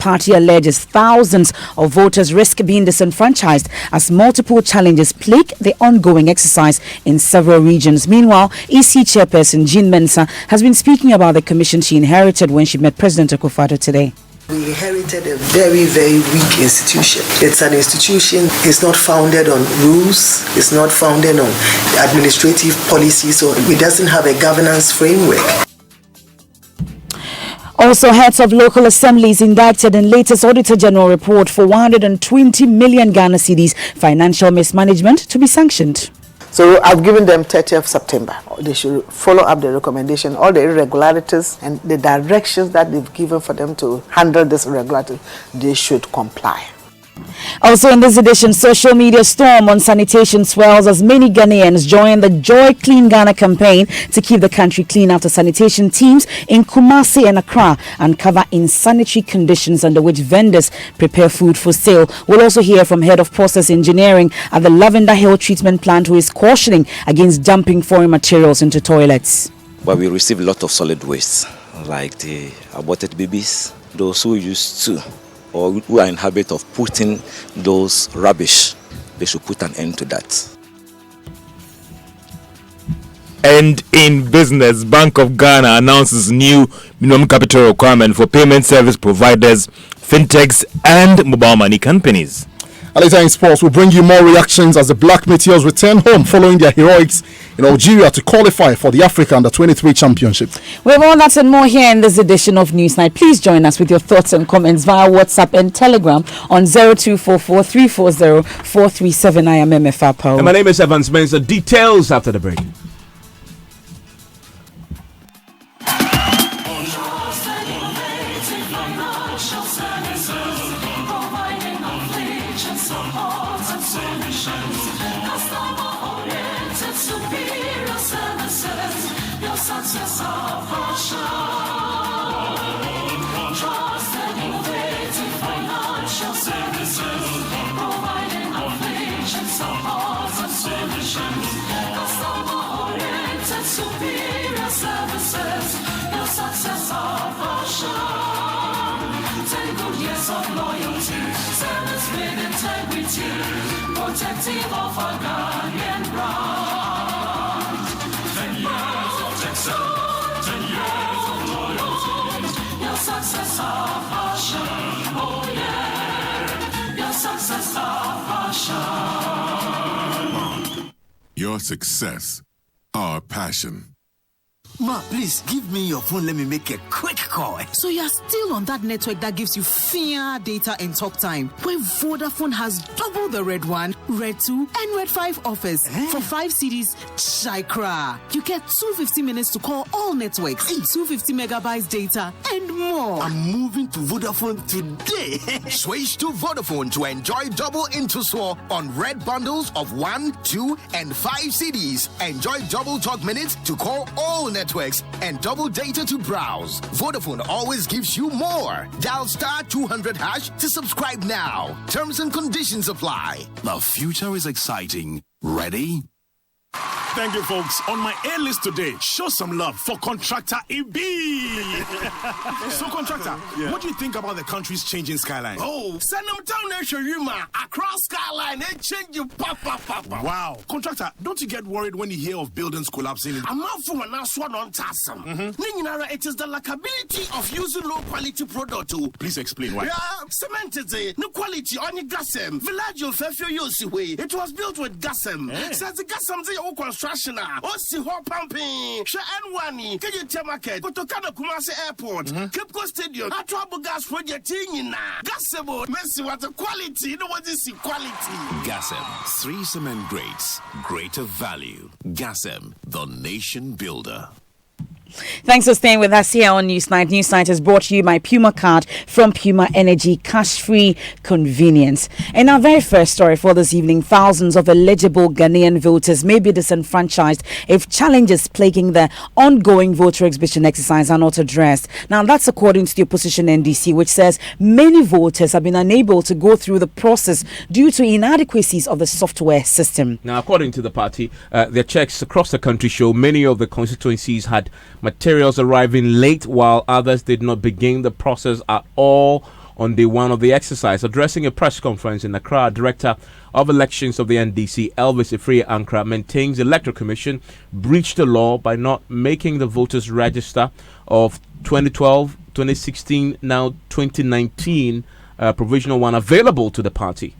party alleges thousands of voters risk being disenfranchised as multiple challenges plague the ongoing exercise in several regions. Meanwhile, EC chairperson Jean Mensa has been speaking about the commission she inherited when she met President Akufo-Addo today. We inherited a very, very weak institution. It's an institution, it's not founded on rules, it's not founded on administrative policies, so it doesn't have a governance framework. Also, heads of local assemblies indicted in latest Auditor General report for 120 million Ghana cedis financial mismanagement to be sanctioned. So I've given them 30th September. They should follow up the recommendation, all the irregularities and the directions that they've given for them to handle this irregularity. They should comply. Also in this edition, social media storm on sanitation swells as many Ghanaians join the Joy Clean Ghana campaign to keep the country clean after sanitation teams in Kumasi and Accra uncover insanitary conditions under which vendors prepare food for sale. We'll also hear from head of process engineering at the Lavender Hill treatment plant who is cautioning against dumping foreign materials into toilets. But we receive a lot of solid waste like the aborted babies, those who used to or who are in habit of putting those rubbish. They should put an end to that. And in business, Bank of Ghana announces new minimum capital requirement for payment service providers, fintechs, and mobile money companies. Later in sports, we'll bring you more reactions as the Black Meteors return home following their heroics in Algeria to qualify for the Africa Under-23 Championship. We have all that and more here in this edition of Newsnight. Please join us with your thoughts and comments via WhatsApp and Telegram on 0244-340-437. I am MFR Power. And my name is Evan Spencer. Details after the break. Protective of our Ghanaian brand. 10 years of Texas, 10 years of loyalty. Your success, our passion. Oh yeah, your success, our passion. Your success, our passion. Ma, please give me your phone. Let me make a quick call. So you're still on that network that gives you fair data and talk time when Vodafone has double the Red 1, Red 2 and Red 5 offers. For 5 CDs, Chikra. You get 250 minutes to call all networks, 250 megabytes data and more. I'm moving to Vodafone today. Switch to Vodafone to enjoy double Intuswar on Red bundles of 1, 2 and 5 CDs. Enjoy double talk minutes to call all networks and double data to browse. Vodafone always gives you more. Dial *200# to subscribe now. Terms and conditions apply. The future is exciting. Ready? Thank you, folks. On my A list today, show some love for Contractor EB. So, Contractor, what do you think about the country's changing skyline? Oh, send them down there, Shurima. Across skyline, they change you, papa. Wow. Contractor, don't you get worried when you hear of buildings collapsing? I'm not for an swan on Tassam. It is the lackability of using low quality product. Please explain why. Yeah, cement is no quality on your gasem. Village of Fefu. It was built with gasem. Says the gasem the old construction. Osi ho pumping. She N1, Kenya Market, Kotokana Kumasi Airport, Cape Coast Stadium, Atrabu Gas Project in Gasebo, Messi, what the quality, you know what is the quality? Gasem, 3 cement grades, greater value. Gasem, the nation builder. Thanks for staying with us here on Newsnight. Newsnight is brought to you by Puma Card from Puma Energy, cash-free convenience. In our very first story for this evening, thousands of eligible Ghanaian voters may be disenfranchised if challenges plaguing the ongoing voter exhibition exercise are not addressed. Now, that's according to the opposition NDC, which says many voters have been unable to go through the process due to inadequacies of the software system. Now, according to the party, their checks across the country show many of the constituencies had materials arriving late while others did not begin the process at all on day one of the exercise. Addressing a press conference in Accra, Director of Elections of the NDC, Elvis Ifree Ankra, maintains the Electoral Commission breached the law by not making the voters register of 2012, 2016, now 2019 provisional one available to the party.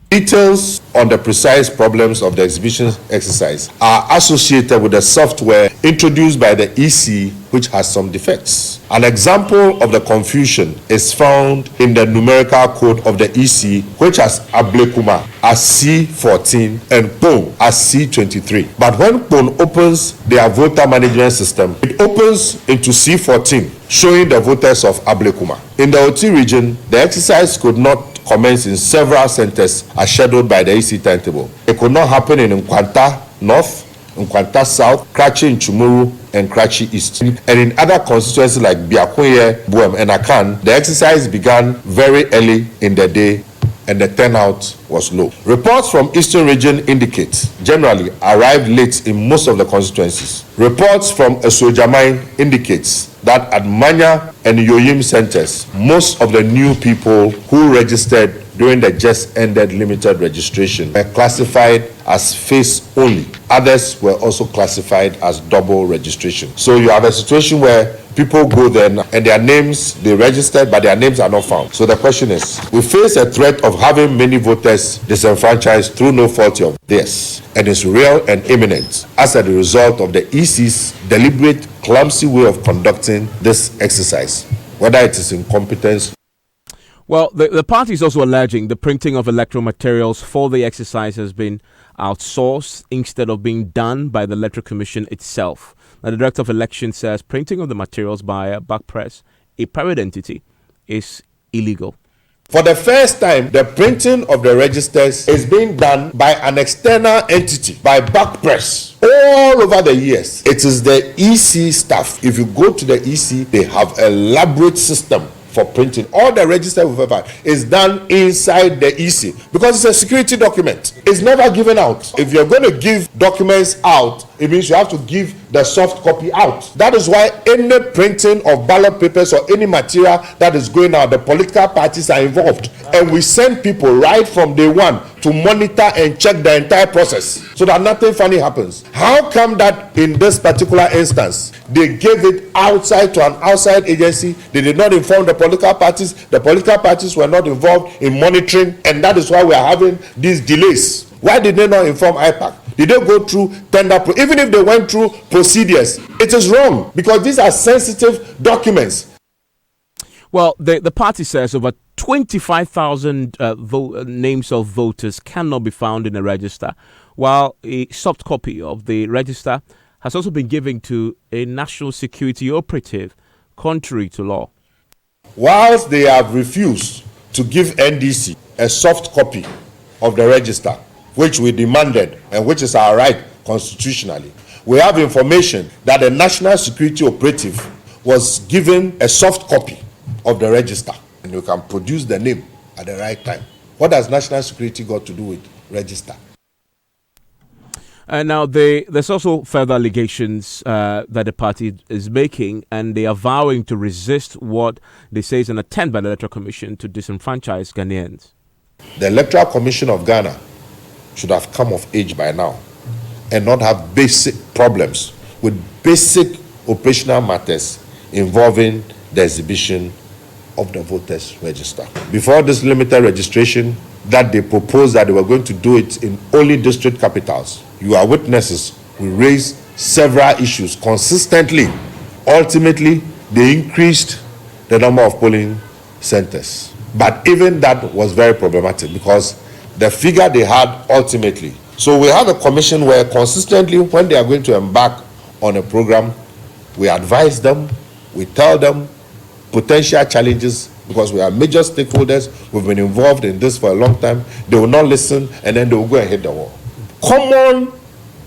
Details on the precise problems of the exhibition exercise are associated with the software introduced by the EC, which has some defects. An example of the confusion is found in the numerical code of the EC, which has Ablekuma as C14 and PON as C23. But when PON opens their voter management system, it opens into C14, showing the voters of Ablekuma. In the OT region, the exercise could not commence in several centers as scheduled by the EC timetable. It could not happen in Nkwanta North, Nkwanta South, Kratchi Nchumuru, and Kratchi East. And in other constituencies like Biakunye, Buem, and Akan, the exercise began very early in the day and the turnout was low. Reports from Eastern region indicate generally arrived late in most of the constituencies. Reports from Esojamine indicates that at Manya and Yoyim centers, most of the new people who registered during the just ended limited registration were classified as face only. Others were also classified as double registration. So you have a situation where people go there and their names, they registered, but their names are not found. So the question is, we face a threat of having many voters disenfranchised through no fault of theirs, and it's real and imminent as a result of the EC's deliberate, clumsy way of conducting this exercise, whether it is incompetence. Well, the party is also alleging the printing of electoral materials for the exercise has been outsourced instead of being done by the Electoral Commission itself. Now, the Director of Elections says printing of the materials by a back press, a private entity, is illegal. For the first time, the printing of the registers is being done by an external entity, by back press. All over the years, it is the EC staff. If you go to the EC, they have an elaborate system for printing. All the register we've ever is done inside the EC because it's a security document. It's never given out. If you're going to give documents out, it means you have to give the soft copy out. That is why any printing of ballot papers or any material that is going out, the political parties are involved. And we send people right from day one to monitor and check the entire process so that nothing funny happens. How come that in this particular instance, they gave it outside to an outside agency? They did not inform the political parties. The political parties were not involved in monitoring, and that is why we are having these delays. Why did they not inform IPAC? Did they go through tender? Even if they went through procedures, it is wrong because these are sensitive documents. Well, the party says over 25,000 names of voters cannot be found in the register, while a soft copy of the register has also been given to a national security operative, contrary to law. Whilst they have refused to give NDC a soft copy of the register, which we demanded and which is our right constitutionally, we have information that the national security operative was given a soft copy of the register, and you can produce the name at the right time. What has national security got to do with register? Now, there's also further allegations that the party is making, and they are vowing to resist what they say is an attempt by the Electoral Commission to disenfranchise Ghanaians. The Electoral Commission of Ghana should have come of age by now and not have basic problems with basic operational matters involving the exhibition of the voters register. Before this limited registration that they proposed that they were going to do it in only district capitals, you are witnesses, we raised several issues consistently. Ultimately, they increased the number of polling centers. But even that was very problematic because the figure they had ultimately. So we have a commission where consistently when they are going to embark on a program, we advise them, we tell them potential challenges because we are major stakeholders. We've been involved in this for a long time. They will not listen and then they will go and hit the wall. Common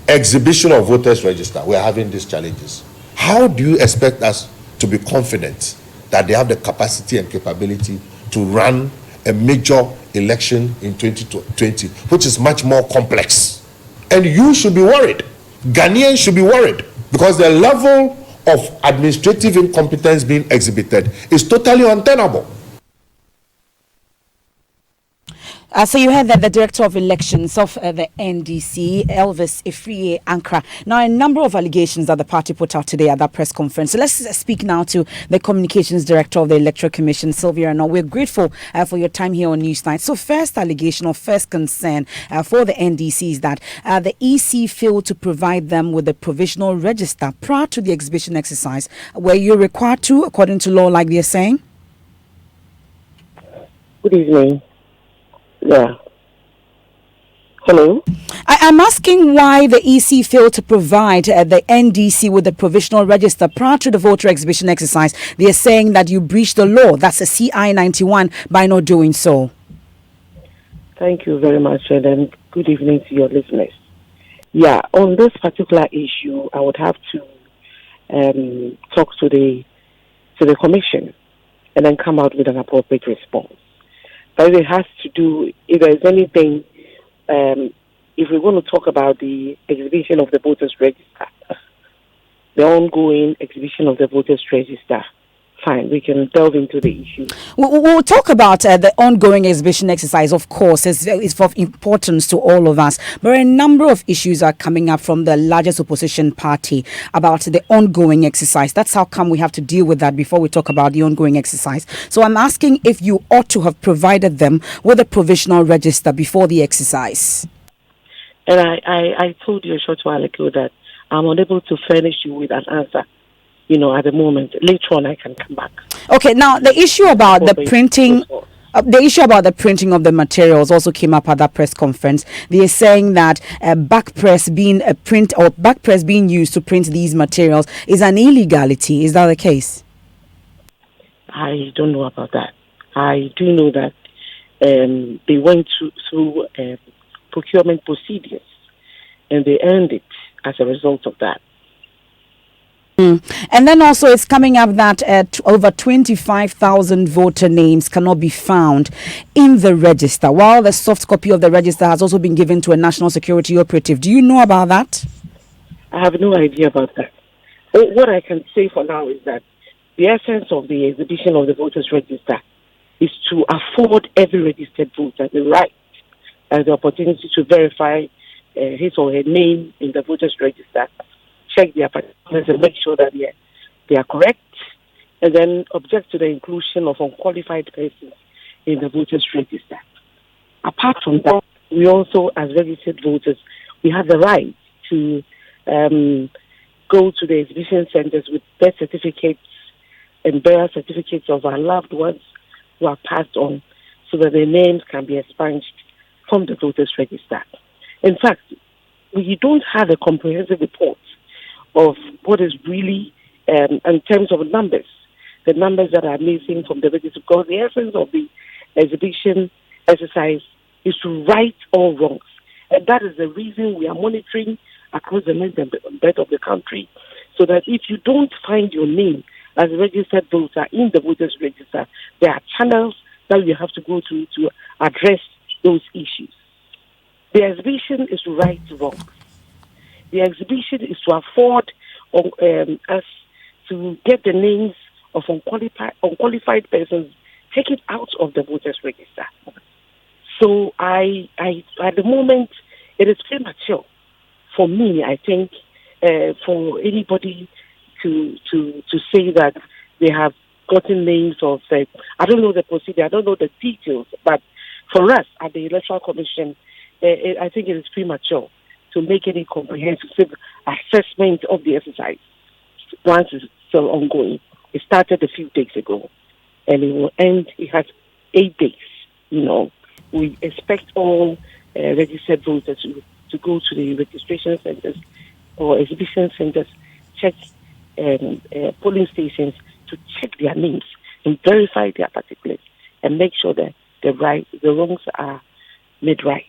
exhibition of voters register, we are having these challenges. How do you expect us to be confident that they have the capacity and capability to run a major election in 2020, which is much more complex? And you should be worried. Ghanaians should be worried because the level of administrative incompetence being exhibited is totally untenable. So you heard that the Director of Elections of the NDC, Elvis Ifrie Ankra. Now, a number of allegations that the party put out today at that press conference. So let's speak now to the Communications Director of the Electoral Commission, Sylvia Arnor. We're grateful for your time here on Newsnight. So first allegation or first concern for the NDC is that the EC failed to provide them with a provisional register prior to the exhibition exercise. Were you required to, according to law, like they're saying? Good evening. Yeah. Hello? I'm asking why the EC failed to provide the NDC with the provisional register prior to the voter exhibition exercise. They are saying that you breached the law. That's a CI 91 by not doing so. Thank you very much, and good evening to your listeners. Yeah, on this particular issue, I would have to talk to the commission and then come out with an appropriate response. But it has to do, if there's anything, if we're going to talk about the exhibition of the voters register, the ongoing exhibition of the voters register, fine, we can delve into the issue. We'll talk about the ongoing exhibition exercise, of course. It's of importance to all of us. But a number of issues are coming up from the largest opposition party about the ongoing exercise. That's how come we have to deal with that before we talk about the ongoing exercise. So I'm asking if you ought to have provided them with a provisional register before the exercise. And I told you a short while ago that I'm unable to furnish you with an answer. At the moment. Later on, I can come back. Okay, now the issue about the printing... the issue about the printing of the materials also came up at that press conference. They are saying that back press being used to print these materials is an illegality. Is that the case? I don't know about that. I do know that they went through procurement procedures and they earned it as a result of that. And then also it's coming up that over 25,000 voter names cannot be found in the register, while the soft copy of the register has also been given to a national security operative. Do you know about that? I have no idea about that. What I can say for now is that the essence of the exhibition of the voters register is to afford every registered voter the right and the opportunity to verify his or her name in the voters register, check their particulars and make sure that they are correct, and then object to the inclusion of unqualified persons in the voters register. Apart from that, we also, as registered voters, we have the right to go to the exhibition centers with birth certificates and burial certificates of our loved ones who are passed on, so that their names can be expunged from the voters register. In fact, we don't have a comprehensive report of what is really, in terms of numbers, the numbers that are missing from the register, because the essence of the exhibition exercise is to right all wrongs. And that is the reason we are monitoring across the length and breadth of the country, so that if you don't find your name as a registered voter in the voters register, there are channels that you have to go to address those issues. The exhibition is to right wrongs. The exhibition is to afford us to get the names of unqualified persons taken out of the voters register. So I at the moment, it is premature for me, I think, for anybody to say that they have gotten names of, I don't know the procedure, I don't know the details, but for us at the Electoral Commission, I think it is premature to make any comprehensive assessment of the exercise once it's still ongoing. It started a few days ago, and it will end. It has 8 days. We expect all registered voters to go to the registration centers or exhibition centers, check polling stations to check their names and verify their particulars and make sure that the wrongs are made right.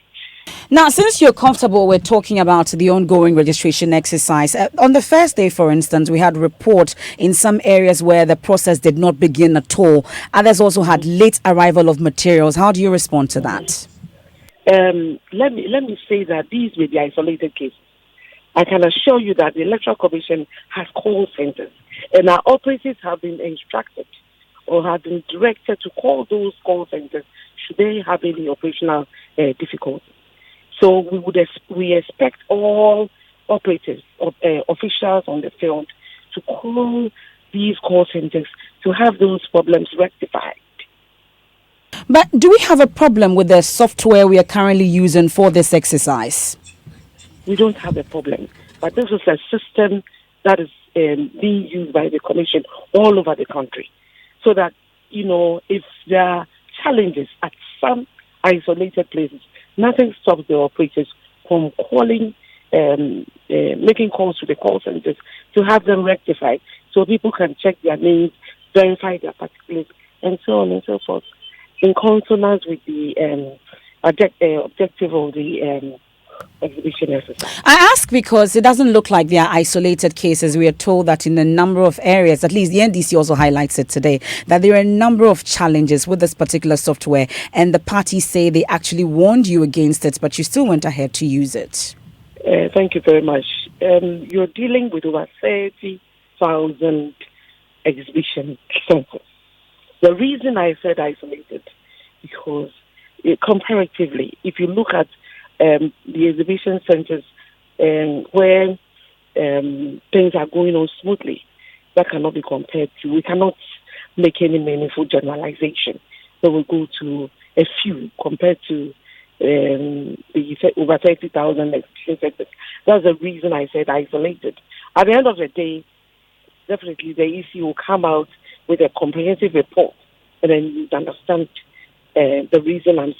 Now, since you're comfortable with talking about the ongoing registration exercise, on the first day, for instance, we had report in some areas where the process did not begin at all. Others also had late arrival of materials. How do you respond to that? Let me say that these may be isolated cases. I can assure you that the Electoral Commission has call centers, and our operatives have been instructed or have been directed to call those call centers should they have any operational difficulty. So we expect all operators, officials on the field to call these call centers to have those problems rectified. But do we have a problem with the software we are currently using for this exercise? We don't have a problem, but this is a system that is being used by the Commission all over the country, so that, if there are challenges at some isolated places, nothing stops the operators from calling, making calls to the call centers to have them rectified, so people can check their names, verify their particulars, and so on and so forth, in consonance with the objective of the exhibition exercise. I ask because it doesn't look like they are isolated cases. We are told that in a number of areas, at least the NDC also highlights it today, that there are a number of challenges with this particular software, and the parties say they actually warned you against it, but you still went ahead to use it. Thank you very much. You're dealing with over 30,000 exhibition centers. The reason I said isolated, because comparatively, if you look at the exhibition centers where things are going on smoothly, that cannot be compared to. We cannot make any meaningful generalization. So we go to a few compared to the over 30,000 exhibition centers. That's the reason I said isolated. At the end of the day, definitely the EC will come out with a comprehensive report, and then you understand the reason I'm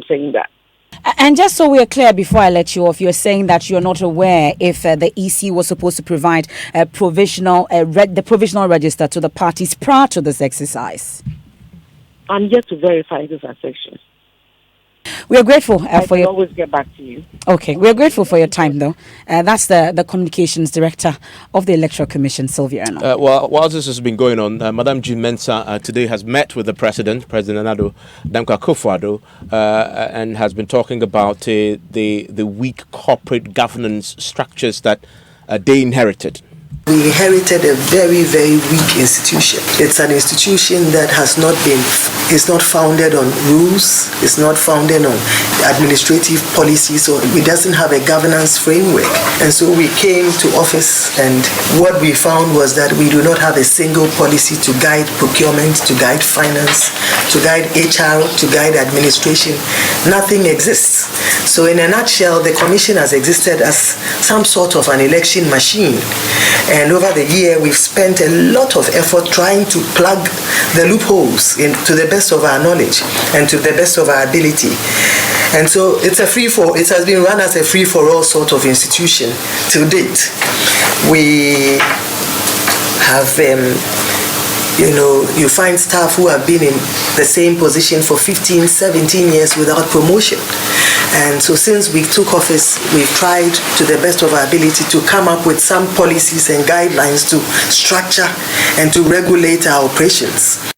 saying that. And just so we are clear, before I let you off, you're saying that you're not aware if the EC was supposed to provide the provisional register to the parties prior to this exercise. I'm yet to verify this assertion. We are grateful for your. Always get back to you. Okay, we are grateful for your time, though. That's the communications director of the Electoral Commission, Sylvia Erno. Well, while this has been going on, Madam Jean Mensah today has met with the President Nana Dankwa Akufo-Addo, and has been talking about the weak corporate governance structures that they inherited. We inherited a very, very weak institution. It's an institution that is not founded on rules, it's not founded on administrative policies, or it doesn't have a governance framework. And so we came to office, and what we found was that we do not have a single policy to guide procurement, to guide finance, to guide HR, to guide administration. Nothing exists. So in a nutshell, the Commission has existed as some sort of an election machine. And over the year, we've spent a lot of effort trying to plug the loopholes to the best of our knowledge and to the best of our ability. And so it has been run as a free-for-all sort of institution to date. We have, you find staff who have been in the same position for 15, 17 years without promotion. And so since we took office, we've tried to the best of our ability to come up with some policies and guidelines to structure and to regulate our operations.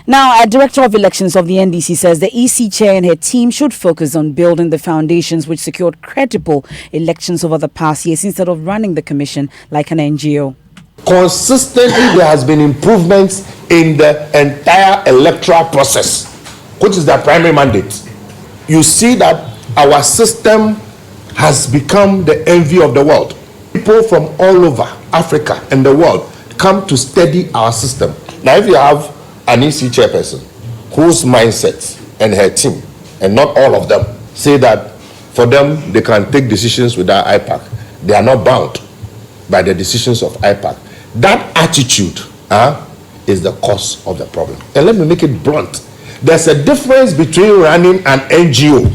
Now, a director of elections of the NDC says the EC chair and her team should focus on building the foundations which secured credible elections over the past years instead of running the commission like an NGO. Consistently, there has been improvements in the entire electoral process, which is their primary mandate. You see that our system has become the envy of the world. People from all over Africa and the world come to study our system. Now, if you have an EC chairperson whose mindset and her team, and not all of them, say that for them they can take decisions without IPAC, they are not bound by the decisions of IPAC. That attitude is the cause of the problem. And let me make it blunt. There's a difference between running an NGO,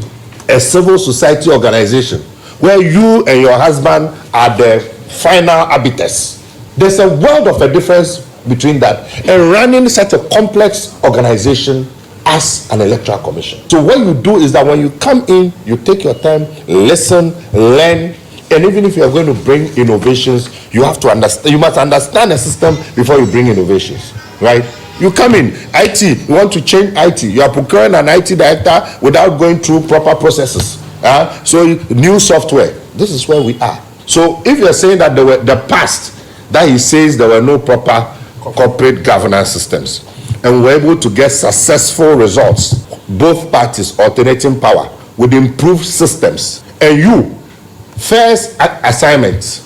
a civil society organization, where you and your husband are the final arbiters. There's a world of a difference between that and running such a complex organization as an electoral commission. So what you do is that when you come in, you take your time, listen, learn, and even if you are going to bring innovations, you have to understand. You must understand the system before you bring innovations, right? You come in, IT, you want to change IT. You are procuring an IT director without going through proper processes. So new software. This is where we are. So if you're saying that the past, that he says there were no proper corporate governance systems, and were able to get successful results. Both parties alternating power with improved systems. And you, first assignment,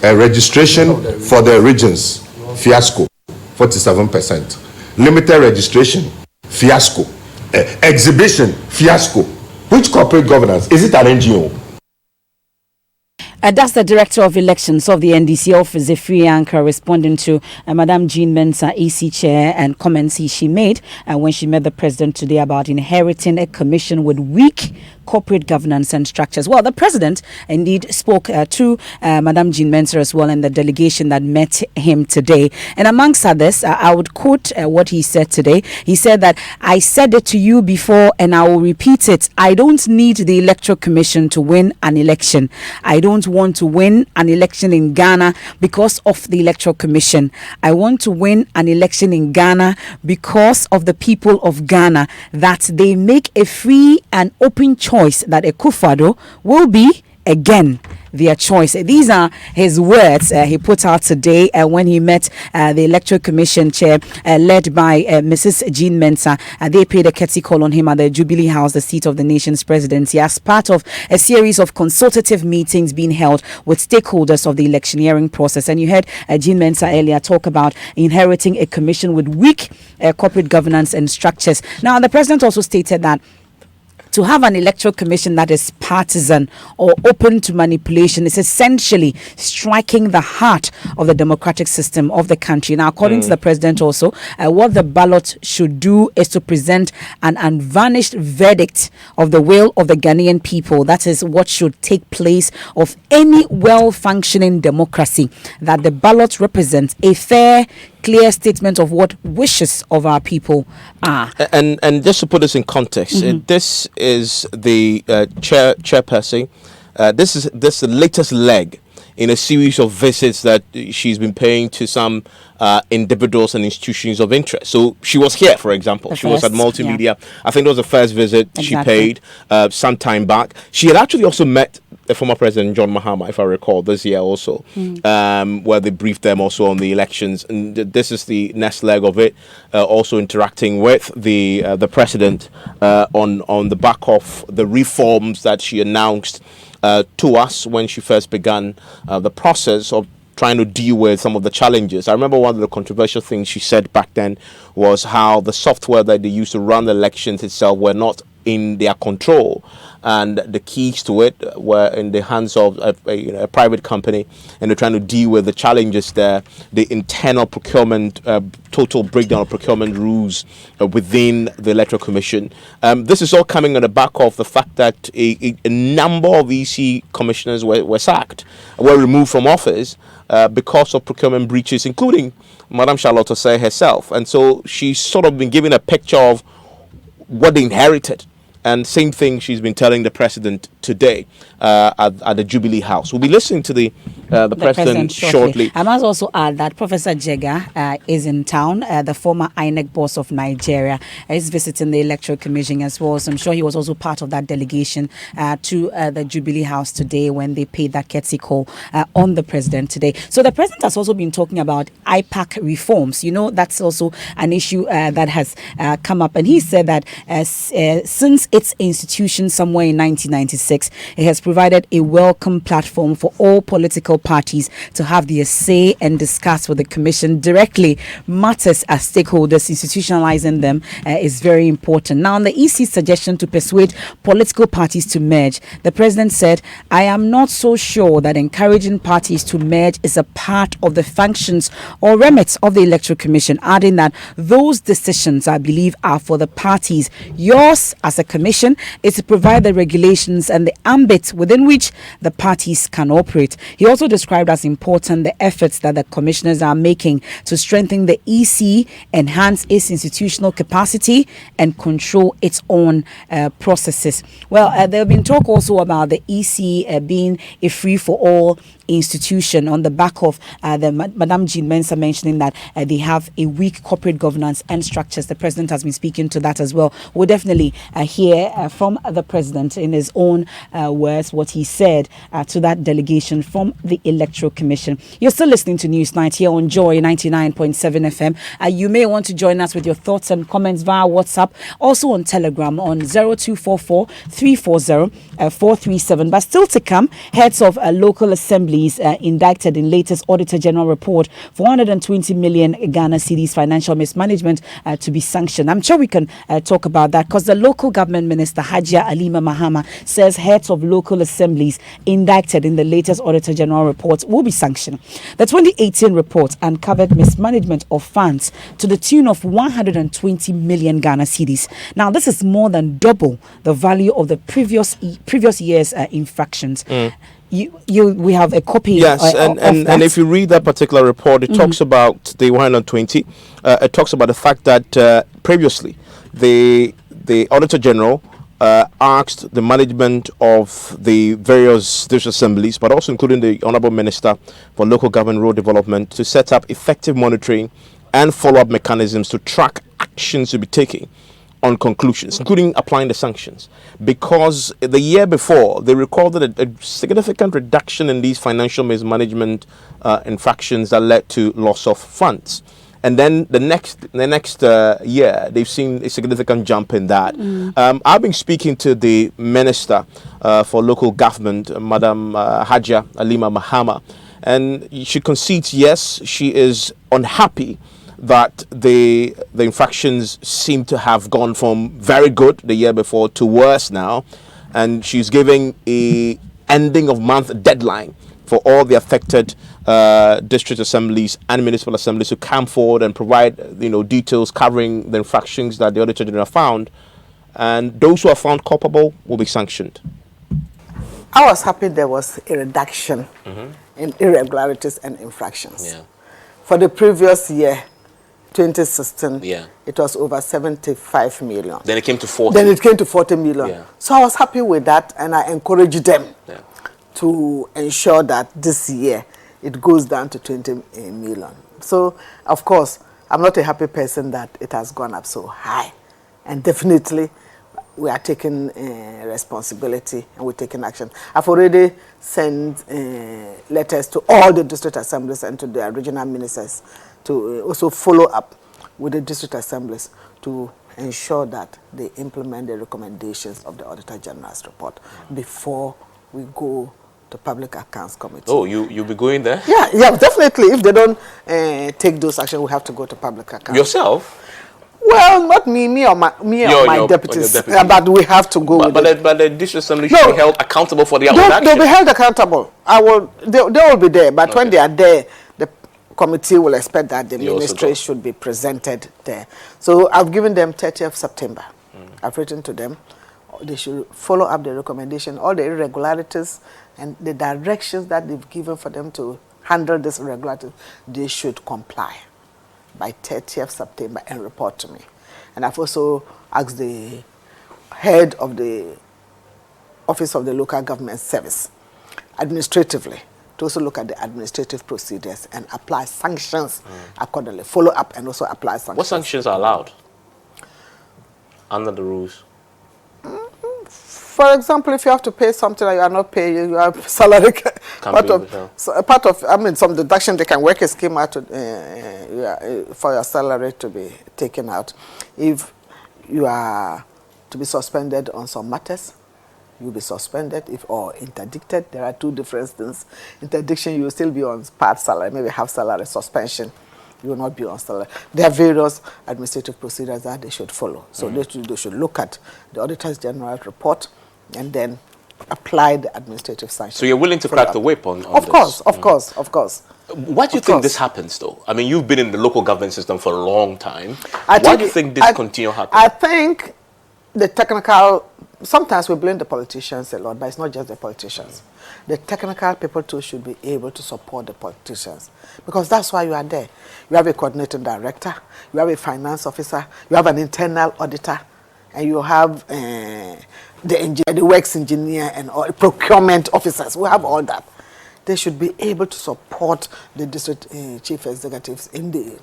registration for the regions, fiasco, 47%. Limited registration, fiasco. Exhibition, fiasco. Which corporate governance? Is it an NGO? That's the Director of Elections of the NDC office, Zefri Ankara, responding to Madam Jean Mensah, EC Chair, and comments she made when she met the President today about inheriting a commission with weak corporate governance and structures. Well, the President indeed spoke to Madam Jean Mensah as well and the delegation that met him today. And amongst others, I would quote what he said today. He said that, "I said it to you before and I will repeat it. I don't need the Electoral Commission to win an election. I don't want to win an election in Ghana because of the Electoral Commission. I want to win an election in Ghana because of the people of Ghana, that they make a free and open choice that Akufo-Addo will be again their choice." These are his words he put out today when he met the Electoral Commission chair led by Mrs. Jean Mensah. They paid a courtesy call on him at the Jubilee House, the seat of the nation's presidency, as part of a series of consultative meetings being held with stakeholders of the electioneering process. And you heard Jean Mensah earlier talk about inheriting a commission with weak corporate governance and structures. Now, the president also stated that to have an electoral commission that is partisan or open to manipulation is essentially striking the heart of the democratic system of the country. Now, according to the president also, what the ballot should do is to present an unvarnished verdict of the will of the Ghanaian people. That is what should take place of any well-functioning democracy, that the ballot represents a fair, clear statement of what wishes of our people are. And just to put this in context, this is the chairperson. This is the latest leg in a series of visits that she's been paying to some individuals and institutions of interest. So she was here, for example. She was at Multimedia. Yeah. I think it was the first visit she paid some time back. She had actually also met the former President John Mahama, if I recall, this year also, where they briefed them also on the elections. And this is the next leg of it, also interacting with the President on the back of the reforms that she announced to us when she first began the process of trying to deal with some of the challenges. I remember one of the controversial things she said back then was how the software that they used to run the elections itself were not in their control, and the keys to it were in the hands of a private company, and they're trying to deal with the challenges there, the internal procurement, total breakdown of procurement rules within the Electoral Commission. This is all coming on the back of the fact that a number of EC commissioners were sacked, were removed from office because of procurement breaches, including Madam Charlotte Osei herself. And so she's sort of been given a picture of what they inherited. And same thing she's been telling the President today at the Jubilee House. We'll be listening to the President shortly. I must also add that Professor Jega is in town, the former INEC boss of Nigeria. He's visiting the Electoral Commission as well. So I'm sure he was also part of that delegation to the Jubilee House today when they paid that courtesy call on the President today. So the President has also been talking about IPAC reforms. You know, that's also an issue that has come up. And he said that since its institution somewhere in 1996, it has provided a welcome platform for all political parties to have their say and discuss with the Commission directly matters as stakeholders. Institutionalizing them is very important. Now, on the EC's suggestion to persuade political parties to merge, the President said, "I am not so sure that encouraging parties to merge is a part of the functions or remits of the Electoral Commission," adding that those decisions, I believe, are for the parties. Yours as a commission is to provide the regulations and the ambit within which the parties can operate. He also described as important the efforts that the commissioners are making to strengthen the EC, enhance its institutional capacity, and control its own processes. Well, there have been talk also about the EC being a free-for-all institution on the back of Madam Jean Mensah mentioning that they have a weak corporate governance and structures. The president has been speaking to that as well. We'll definitely hear from the president in his own words what he said to that delegation from the Electoral Commission. You're still listening to Newsnight here on Joy 99.7 FM. You may want to join us with your thoughts and comments via WhatsApp, also on Telegram on 0244 340 437. But still to come, heads of local assemblies indicted in latest Auditor General report for 120 million Ghana cedis financial mismanagement to be sanctioned. I'm sure we can talk about that because the local government minister Hajia Alima Mahama says heads of local assemblies indicted in the latest Auditor General report will be sanctioned. The 2018 report uncovered mismanagement of funds to the tune of 120 million Ghana cedis. Now, this is more than double the value of the previous year's infractions. We have a copy. Yes, of and if you read that particular report, it talks about the 120. It talks about the fact that previously the Auditor General asked the management of the various district assemblies, but also including the Honourable Minister for Local Government Road Development, to set up effective monitoring and follow-up mechanisms to track actions to be taken on conclusions, including applying the sanctions. Because the year before, they recorded a significant reduction in these financial mismanagement infractions that led to loss of funds. And then the next year, they've seen a significant jump in that. I've been speaking to the Minister for Local Government, Madam Hajia Alima Mahama, and she concedes, yes, she is unhappy that the infractions seem to have gone from very good the year before to worse now, and she's giving a ending of month deadline for all the affected district assemblies and municipal assemblies to come forward and provide details covering the infractions that the Auditor General found, and those who are found culpable will be sanctioned. I was happy there was a reduction in irregularities and infractions. For the previous year, 2016, it was over 75 million. Then it came to 40. Then it came to 40 million. So I was happy with that, and I encouraged them to ensure that this year it goes down to 20 million. So, of course, I'm not a happy person that it has gone up so high. And definitely, we are taking responsibility and we're taking action. I've already sent letters to all the district assemblies and to their regional ministers to also follow up with the district assemblies to ensure that they implement the recommendations of the Auditor General's report before we go to Public Accounts Committee. Oh, you'll be going there? Yeah, definitely. If they don't take those actions, we have to go to Public Accounts. Yourself? Well, not me or my deputies, but we have to go. But the district assembly should be held accountable for their own action. They'll be held accountable. They will be there, but when they are there, the committee will expect that the ministry should be presented there. So I've given them 30th September. I've written to them. They should follow up the recommendation, all the irregularities and the directions that they've given for them to handle this irregularity. They should comply by 30th September and report to me. And I've also asked the head of the Office of the Local Government Service administratively to also look at the administrative procedures and apply sanctions accordingly. Follow up and also apply sanctions. What sanctions are allowed under the rules? For example, if you have to pay something that you are not paying, you have salary part of some deduction, they can work a scheme out for your salary to be taken out. If you are to be suspended on some matters, you'll be suspended or interdicted. There are two different things. Interdiction, you will still be on part salary, maybe half salary. Suspension, you will not be on salary. There are various administrative procedures that they should follow. So they should look at the Auditor's General report and then apply the administrative sanctions. So you're willing to crack the whip on Of course. Why do you think this happens, though? I mean, you've been in the local government system for a long time. Why do you think this continue happening? I think the technical, sometimes we blame the politicians a lot, but it's not just the politicians. The technical people too should be able to support the politicians, because that's why you are there. You have a coordinating director, you have a finance officer, you have an internal auditor, and you have the works engineer and all, procurement officers. We have all that. they should be able to support the district chief executives in the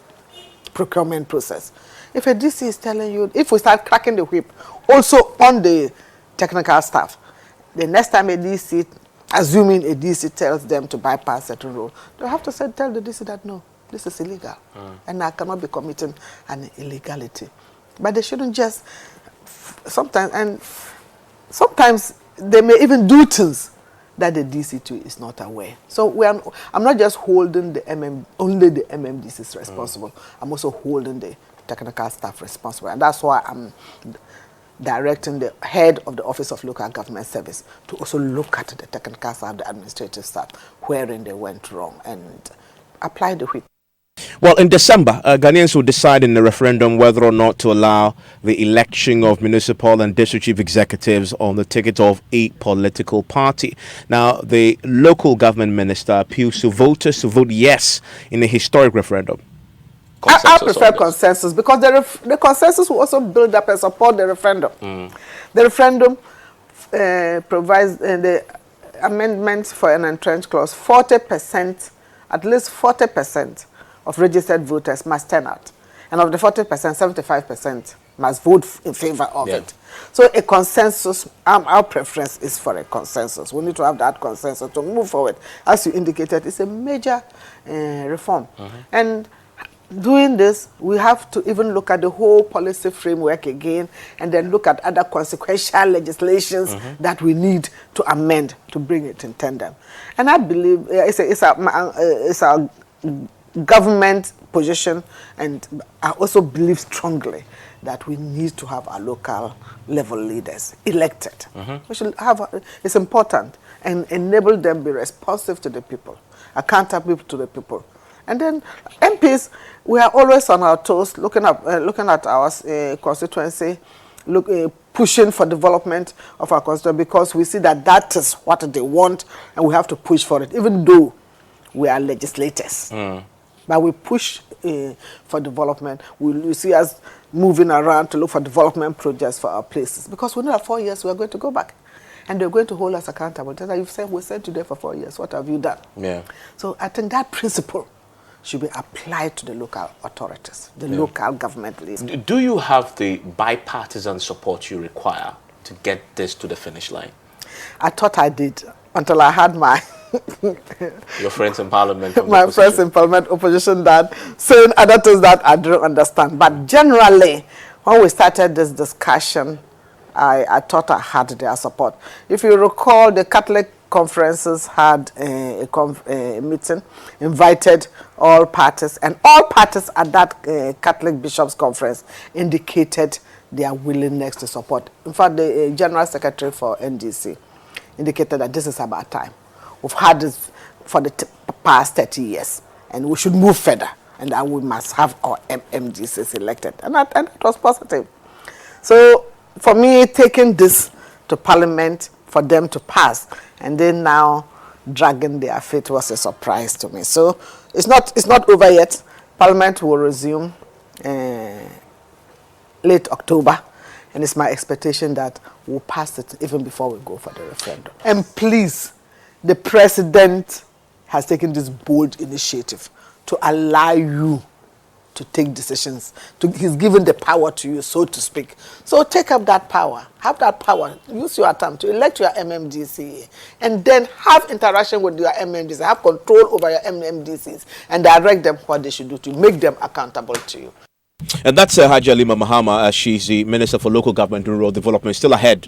procurement process. If a DC is telling you, if we start cracking the whip also on the technical staff, the next time a DC, assuming a DC tells them to bypass certain rule, they have to tell the DC that no, this is illegal and I cannot be committing an illegality. But they shouldn't just sometimes they may even do things that the DC too is not aware. So I'm not just holding only the MMDCs responsible. I'm also holding the technical staff responsible, and that's why I'm directing the head of the Office of Local Government Service to also look at the technical staff, the administrative staff, wherein they went wrong, and apply the whip. Well, in December, Ghanaians will decide in the referendum whether or not to allow the election of municipal and district chief executives on the ticket of a political party. Now, the local government minister appeals to voters to vote yes in the historic referendum. I prefer consensus, because the consensus will also build up and support the referendum. The referendum provides the amendments for an entrenched clause. 40%, at least 40% of registered voters must turn out. And of the 40%, 75% must vote in favor of it. So a consensus, our preference is for a consensus. We need to have that consensus to move forward. As you indicated, it's a major reform. And doing this, we have to even look at the whole policy framework again, and then look at other consequential legislations that we need to amend to bring it in tandem. And I believe it's our government position, and I also believe strongly that we need to have our local level leaders elected. We should have, it's important, and enable them to be responsive to the people, accountable to the people. And then MPs, we are always on our toes, looking at our constituency, pushing for development of our constituency, because we see that is what they want, and we have to push for it, even though we are legislators. But we push for development. We see us moving around to look for development projects for our places, because we know that 4 years we are going to go back, and they're going to hold us accountable. You've said we said today for 4 years. What have you done? So I think that principle should be applied to the local authorities, the local government leaders. Do you have the bipartisan support you require to get this to the finish line? I thought I did, until I had your friends in parliament. My friends in parliament opposition that saying other things that I don't understand. But generally, when we started this discussion, I thought I had their support. If you recall, the Catholic conferences had a meeting, invited all parties, and all parties at that Catholic Bishops' Conference indicated their willingness to support. In fact, the General Secretary for NDC indicated that this is about time. We've had this for the past 30 years, and we should move further, and that we must have our MDCs elected. And it was positive. So for me, taking this to Parliament for them to pass, and then now dragging their feet, was a surprise to me. So it's not over yet. Parliament will resume late October, and it's my expectation that we'll pass it even before we go for the referendum. And please, the President has taken this bold initiative to allow you to take decisions. He's given the power to you, so to speak. So take up that power. Have that power. Use your time to elect your MMDC, and then have interaction with your MMDC. Have control over your MMDCs and direct them what they should do to make them accountable to you. And that's Haji Halima Mahama. She's the Minister for Local Government and Rural Development. Still ahead.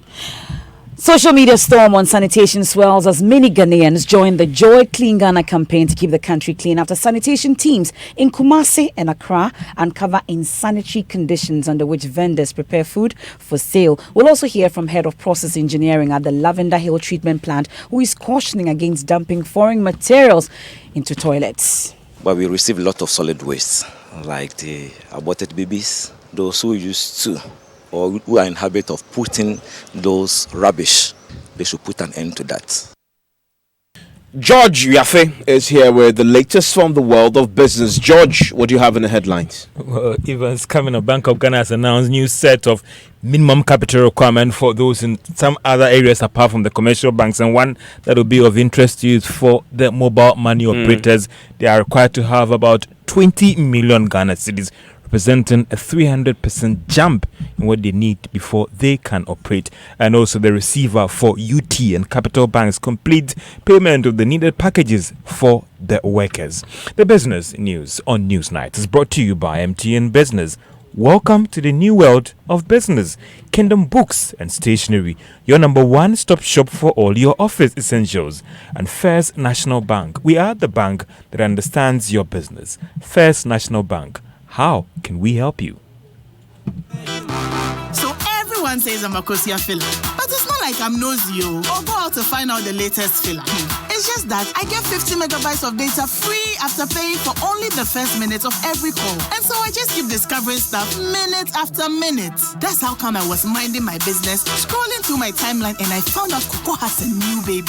Social media storm on sanitation swells as many Ghanaians join the Joy Clean Ghana campaign to keep the country clean after sanitation teams in Kumasi and Accra uncover insanitary conditions under which vendors prepare food for sale. We'll also hear from Head of Process Engineering at the Lavender Hill Treatment Plant, who is cautioning against dumping foreign materials into toilets. But we receive a lot of solid waste, like the aborted babies, those who used to or who are in habit of putting those rubbish. They should put an end to that. George Yafe is here with the latest from the world of business. George, what do you have in the headlines? Well, Evans coming up, Bank of Ghana has announced new set of minimum capital requirement for those in some other areas apart from the commercial banks, and one that will be of interest to you is for the mobile money operators. They are required to have about 20 million Ghana cedis, representing a 300% jump in what they need before they can operate. And also the receiver for UT and Capital Banks complete payment of the needed packages for the workers. The business news on Newsnight is brought to you by MTN Business. Welcome to the new world of business. Kingdom Books and Stationery, your number one stop shop for all your office essentials. And First National Bank, we are the bank that understands your business. First National Bank, how can we help you? So everyone says I'm a Kosia filler, but it's not like I'm nosy or go out to find out the latest filler. It's just that I get 50 megabytes of data free after paying for only the first minute of every call. And so I just keep discovering stuff minute after minute. That's how come I was minding my business, scrolling through my timeline, and I found out Coco has a new baby.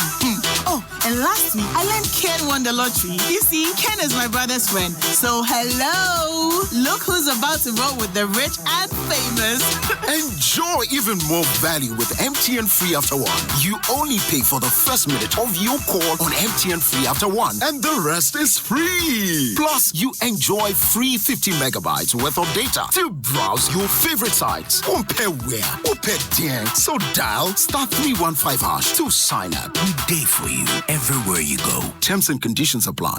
Oh, and last week I learned Ken won the lottery. You see, Ken is my brother's friend. So hello, look who's about to roll with the rich and famous. Enjoy even more value with MTN Free After One. You only pay for the first minute of your call on MTN Free After One, and the rest is free. Plus, you enjoy free 50 megabytes worth of data to browse your favorite sites. Compare where, compare there. So dial *315# to sign up. We day for you everywhere you go. Terms and conditions apply.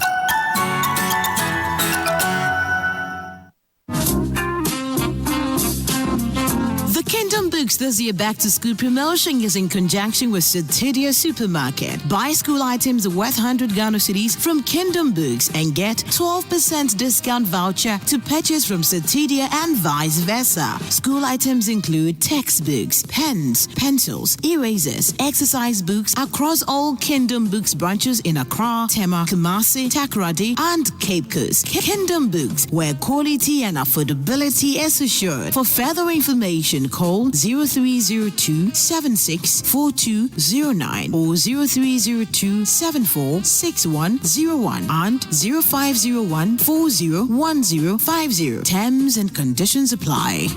The Kingdom Books this year back to school promotion is in conjunction with Citidia Supermarket. Buy school items worth 100 Ghana cedis from Kingdom Books and get 12% discount voucher to purchase from Citidia and vice versa. School items include textbooks, pens, pencils, erasers, exercise books across all Kingdom Books branches in Accra, Tema, Kumasi, Takoradi, and Cape Coast. Kingdom Books, where quality and affordability is assured. For further information, call 0302 764209 or 0302 746101 and 0501 401050. Terms and conditions apply.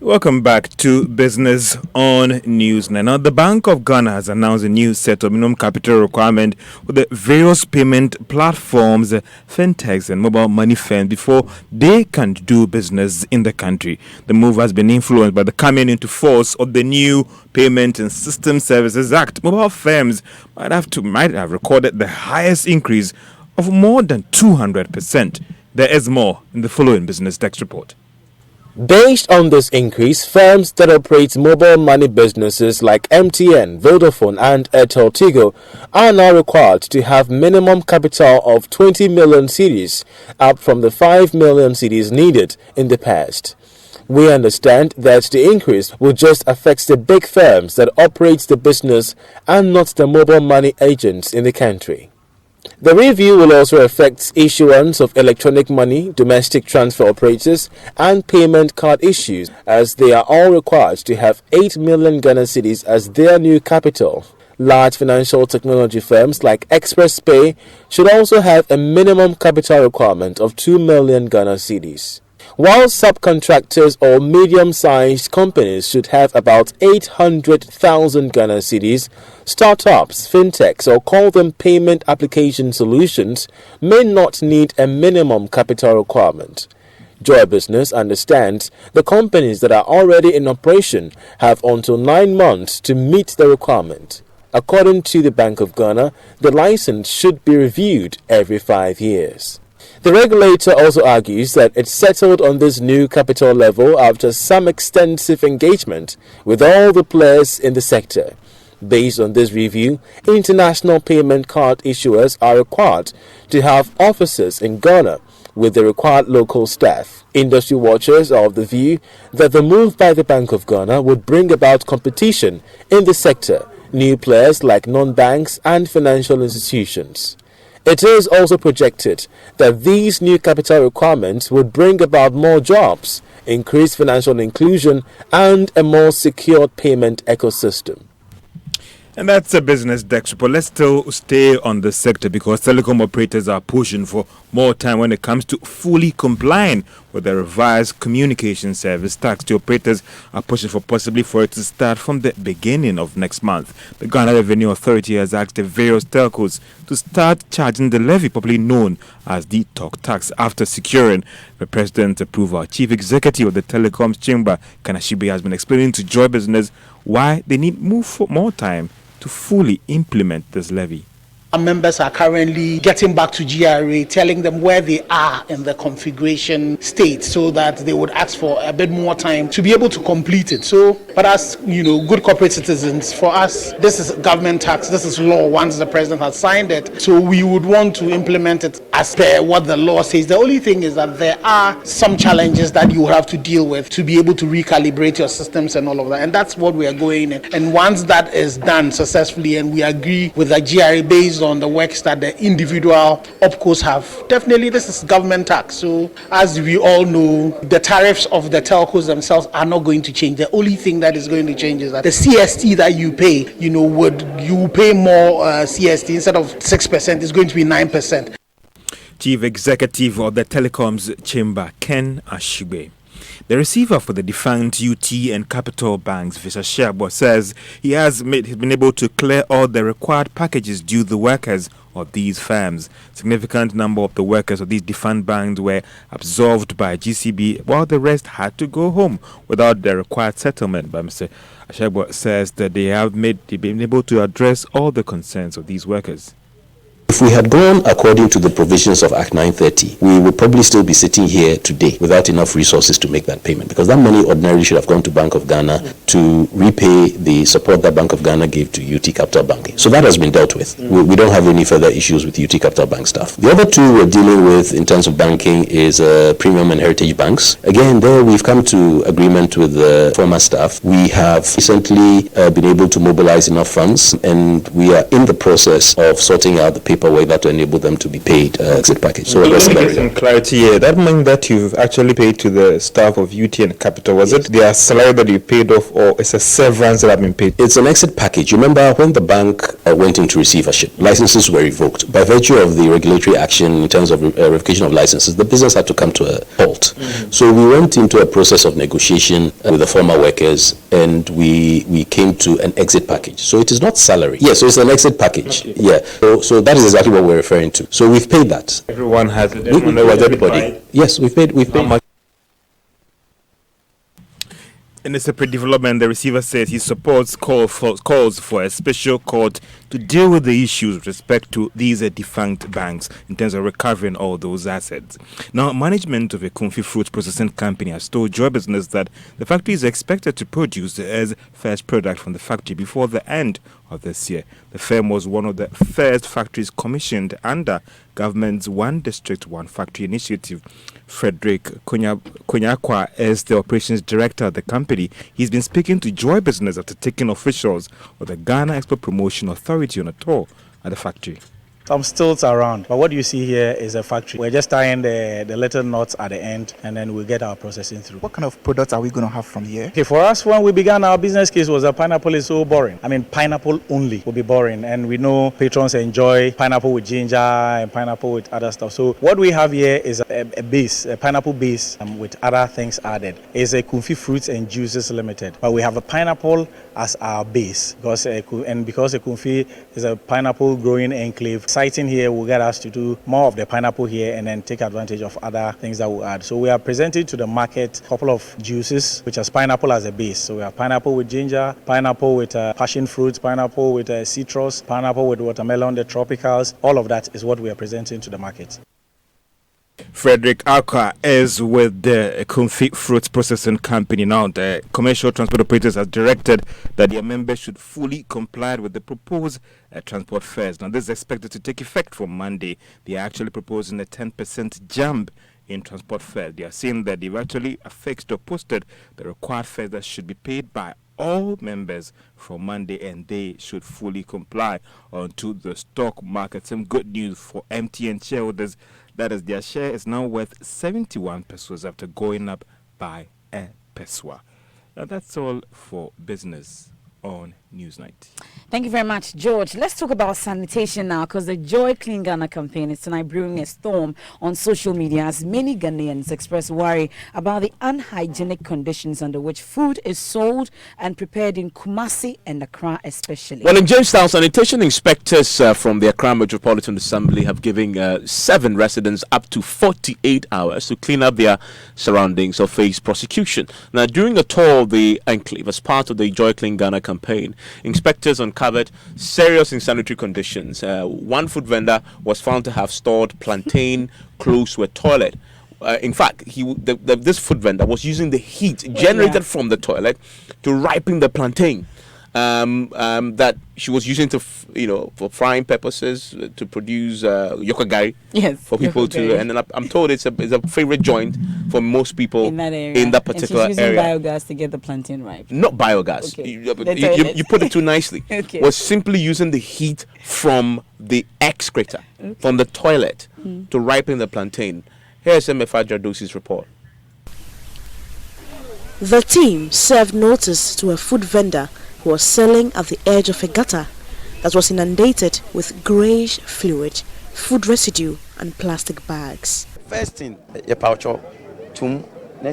Welcome back to Business on News. Now, the Bank of Ghana has announced a new set of minimum capital requirement for the various payment platforms, fintechs, and mobile money firms before they can do business in the country. The move has been influenced by the coming into force of the new Payment and System Services Act. Mobile firms might have recorded the highest increase of more than 200%. There is more in the following Business Text report. Based on this increase, firms that operate mobile money businesses like MTN, Vodafone, and Airtel Tigo are now required to have minimum capital of 20 million cedis, up from the 5 million cedis needed in the past. We understand that the increase will just affect the big firms that operate the business and not the mobile money agents in the country. The review will also affect issuance of electronic money, domestic transfer operators, and payment card issues, as they are all required to have 8 million Ghana cedis as their new capital. Large financial technology firms like Express Pay should also have a minimum capital requirement of 2 million Ghana cedis. While subcontractors or medium-sized companies should have about 800,000 Ghana cedis, startups, fintechs, or call them payment application solutions, may not need a minimum capital requirement. Joy Business understands the companies that are already in operation have until 9 months to meet the requirement. According to the Bank of Ghana, the license should be reviewed every 5 years. The regulator also argues that it settled on this new capital level after some extensive engagement with all the players in the sector. Based on this review, international payment card issuers are required to have offices in Ghana with the required local staff. Industry watchers are of the view that the move by the Bank of Ghana would bring about competition in the sector, new players like non-banks and financial institutions. It is also projected that these new capital requirements would bring about more jobs increased financial inclusion, and a more secure payment ecosystem. And that's a business desk report. Let's still stay on the sector because telecom operators are pushing for more time when it comes to fully complying with the revised communication service tax. The operators are pushing for it to start from the beginning of next month. The Ghana Revenue Authority has asked the various telcos to start charging the levy, popularly known as the talk tax, after securing the president's approval. Chief Executive of the Telecoms Chamber, Kanashibe, has been explaining to Joy Business why they need more time to fully implement this levy. Our members are currently getting back to GRA, telling them where they are in the configuration state so that they would ask for a bit more time to be able to complete it. So, but as good corporate citizens, for us, this is government tax, this is law once the president has signed it. So we would want to implement it as per what the law says. The only thing is that there are some challenges that you have to deal with to be able to recalibrate your systems and all of that. And that's what we are going in. And once that is done successfully and we agree with the GRA based on the works that the individual OPCOs have, definitely this is government tax. So as we all know, the tariffs of the telcos themselves are not going to change. The only thing that is going to change is that the CST that you pay, would you pay more CST instead of 6%, is going to be 9%. Chief Executive of the Telecoms Chamber, Ken Ashibe. The receiver for the defunct UT and Capital Banks, Visha Sherbo, says he's been able to clear all the required packages due the workers of these firms. Significant number of the workers of these defunct banks were absolved by GCB, while the rest had to go home without the required settlement. But Mr. Sherbo says that they've been able to address all the concerns of these workers. If we had gone according to the provisions of Act 930, we would probably still be sitting here today without enough resources to make that payment, because that money ordinarily should have gone to Bank of Ghana to repay the support that Bank of Ghana gave to UT Capital Bank. So that has been dealt with. We don't have any further issues with UT Capital Bank staff. The other two we're dealing with in terms of banking is Premium and Heritage Banks. Again, there we've come to agreement with the former staff. We have recently been able to mobilize enough funds, and we are in the process of sorting out the paperwork that will enable them to be paid exit package. So let me get some clarity here. That money that you've actually paid to the staff of UT and Capital, was it their salary that you paid off, or it's a severance that have been paid? It's an exit package. You remember when the bank went into receivership, licenses were revoked. By virtue of the regulatory action in terms of revocation of licenses, the business had to come to a halt. So we went into a process of negotiation with the former workers, and we came to an exit package. So it is not salary. Yes, so it's an exit package. Okay. Yeah. So that is exactly what we're referring to. So we've paid that. Everyone has it. Everybody. Yes, we've paid. How much? In a separate development, the receiver says he supports calls for a special court to deal with the issues with respect to these defunct banks in terms of recovering all those assets. Now, management of a Kumfi fruit processing company has told Joy Business that the factory is expected to produce the first product from the factory before the end of this year. The firm was one of the first factories commissioned under government's One District, One Factory initiative. Frederick Konyakwa is the operations director of the company. He's been speaking to Joy Business after taking officials of the Ghana Export Promotion Authority on a tour at the factory. Some stilts around, but what you see here is a factory. We're just tying the little knots at the end, and then we'll get our processing through. What kind of products are we going to have from here? Okay, for us, when we began our business case, was that pineapple is so boring. I mean, pineapple only will be boring, and we know patrons enjoy pineapple with ginger and pineapple with other stuff. So what we have here is a base, a pineapple base with other things added. It's a Kumfi Fruits and Juices Limited, but we have a pineapple as our base because a Kumfi is a pineapple growing enclave. Siting here will get us to do more of the pineapple here and then take advantage of other things that we'll add. So we are presenting to the market a couple of juices which has pineapple as a base. So we have pineapple with ginger, pineapple with passion fruit, pineapple with citrus, pineapple with watermelon, the tropicals. All of that is what we are presenting to the market. Frederick Akwa is with the Kumfi Fruits Processing Company. Now, the commercial transport operators have directed that their members should fully comply with the proposed transport fares. Now, this is expected to take effect from Monday. They are actually proposing a 10% jump in transport fares. They are saying that they've actually affixed or posted the required fares that should be paid by all members from Monday, and they should fully comply onto the stock market. Some good news for MTN shareholders. That is, their share is now worth 71 pesos after going up by a Peswa. Now that's all for business on Newsnight. Thank you very much, George. Let's talk about sanitation now, because the Joy Clean Ghana campaign is tonight brewing a storm on social media as many Ghanaians express worry about the unhygienic conditions under which food is sold and prepared in Kumasi and Accra especially. Well, in Jamestown, sanitation inspectors from the Accra Metropolitan Assembly have given 7 residents up to 48 hours to clean up their surroundings or face prosecution. Now, during a tour of the enclave as part of the Joy Clean Ghana campaign, inspectors uncovered serious insanitary conditions. One food vendor was found to have stored plantain close to a toilet. In fact, this food vendor was using the heat generated from the toilet to ripen the plantain that she was using to, for frying purposes to produce yokagari for people to. And then I'm told it's a favorite joint for most people in that particular and she's using area. biogas to get the plantain ripe. Not biogas. Okay. You put it too nicely. Okay. Was simply using the heat from the excreta from the toilet to ripen the plantain. Here's MFA Jadosi's report. The team served notice to a food vendor who was selling at the edge of a gutter that was inundated with greyish fluid, food residue and plastic bags. First thing, your poucho, tum, why?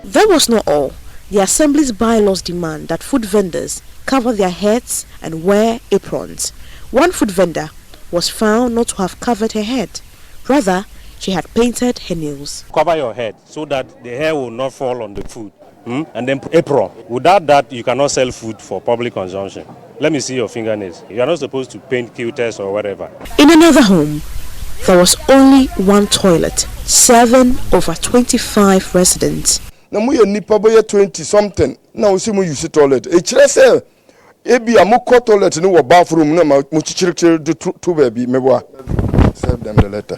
That was not all. The Assembly's bylaws demand that food vendors cover their heads and wear aprons. One food vendor was found not to have covered her head. Rather, she had painted her nails. Cover your head so that the hair will not fall on the food. And then apron. Without that, you cannot sell food for public consumption. Let me see your fingernails. You are not supposed to paint cuties or whatever. In another home, there was only one toilet, serving over 25 residents. Now we nipa boy 20 something. Now we see we use toilet. Say, ebi amuko toilet no bathroom na mo chichirichiri do two baby meboa. Serve them the letter.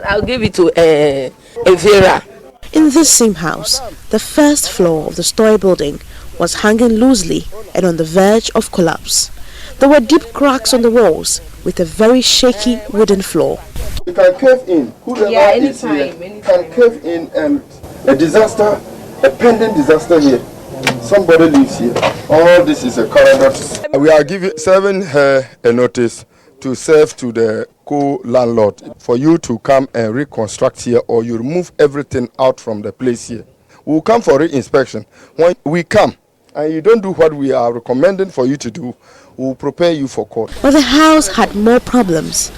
I'll give it to Vera. In this same house, the first floor of the story building was hanging loosely and on the verge of collapse. There were deep cracks on the walls with a very shaky wooden floor. You can cave in. Whoever is here can cave in and a disaster, a pending disaster here. Somebody lives here. All this is a corridor. We are serving her a notice to serve to the co-landlord for you to come and reconstruct here, or you remove everything out from the place here. We'll come for re-inspection. When we come and you don't do what we are recommending for you to do, we'll prepare you for court. But the house had more problems.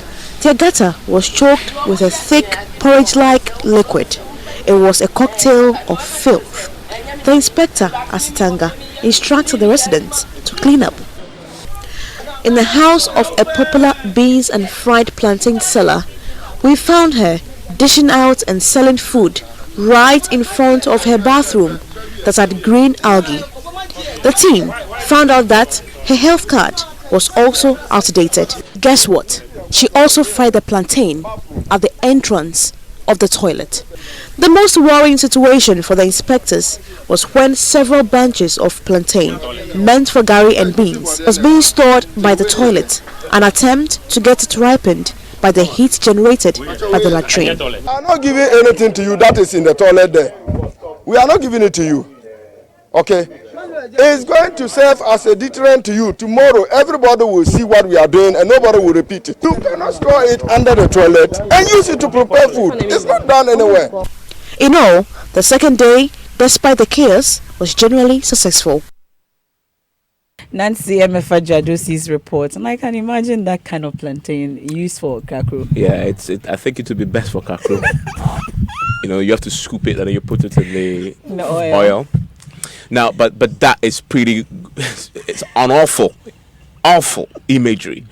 Their gutter was choked with a thick porridge-like liquid. It was a cocktail of filth. The inspector, Asitanga, instructed the residents to clean up. In the house of a popular beans and fried plantain seller, we found her dishing out and selling food right in front of her bathroom that had green algae. The team found out that her health card was also outdated. Guess what? She also fried the plantain at the entrance of the toilet. The most worrying situation for the inspectors was when several bunches of plantain meant for gari and beans was being stored by the toilet, an attempt to get it ripened by the heat generated by the latrine. I'm not giving anything to you that is in the toilet there. We are not giving it to you. Okay? It's going to serve as a deterrent to you. Tomorrow, everybody will see what we are doing and nobody will repeat it. You cannot store it under the toilet and use it to prepare food. It's not done anywhere. In all, the second day, despite the chaos, was generally successful. Nancy MFA Jadosi's report, and I can imagine that kind of plantain used for kakro. Yeah, I think it would be best for kakro. You have to scoop it and then you put it in the oil. Now, but that is it's an awful imagery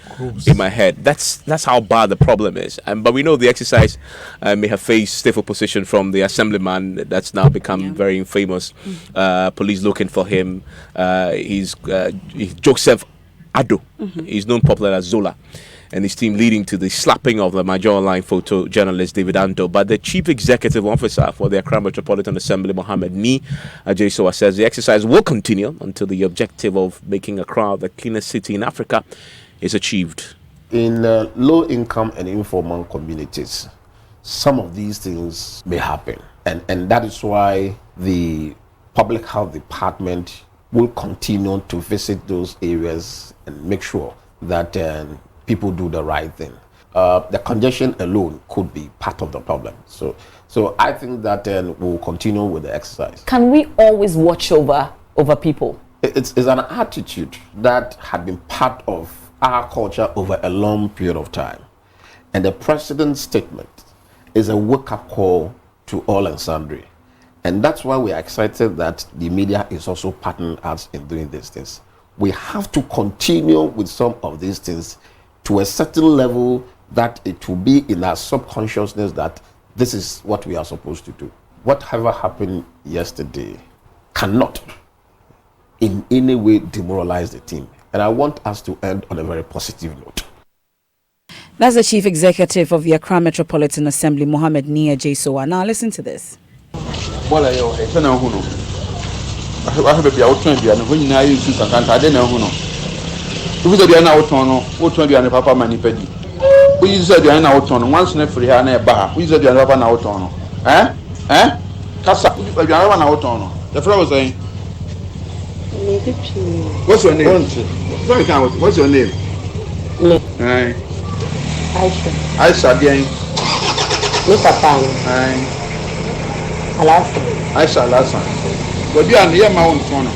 in my head. That's how bad the problem is. But we know the exercise may have faced stiff opposition from the assemblyman that's now become very infamous. Police looking for him. He's Joseph Ado. He's known popularly as Zola. And his team leading to the slapping of the Major Online photojournalist David Anto. But the chief executive officer for the Accra Metropolitan Assembly, Mohammed Ni Ajesoa, says the exercise will continue until the objective of making Accra the cleanest city in Africa is achieved. In low-income and informal communities, some of these things may happen. And that is why the Public Health Department will continue to visit those areas and make sure that people do the right thing. The congestion alone could be part of the problem. So I think that we'll continue with the exercise. Can we always watch over people? It's an attitude that had been part of our culture over a long period of time. And the president's statement is a wake-up call to all and sundry. And that's why we are excited that the media is also partnering us in doing these things. We have to continue with some of these things to a certain level that it will be in our subconsciousness that this is what we are supposed to do. Whatever happened yesterday cannot in any way demoralize the team. And I want us to end on a very positive note. That's the Chief Executive of the Accra Metropolitan Assembly, Mohammed Nia J. Sowa. Now listen to this. What's your name? What's your name? Aisha bien. Mi papa. Aisha Alasan. But you are near my own phone.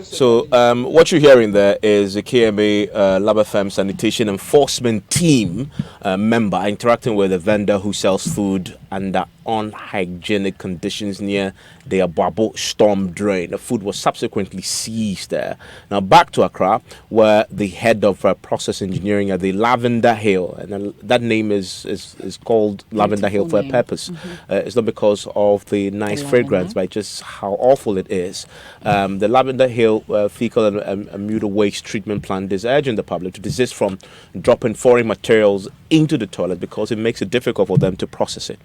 So what you're hearing there is a KMA Labafem sanitation enforcement team member interacting with a vendor who sells food under unhygienic conditions near the Ababo storm drain. The food was subsequently seized there. Now back to Accra, where the head of process engineering at the Lavender Hill, and that name is called Lavender Hill for a purpose. It's not because of the nice fragrance, but just how awful it is. The Lavender Hill fecal and mutal waste treatment plant is urging the public to desist from dropping foreign materials into the toilet because it makes it difficult for them to process it.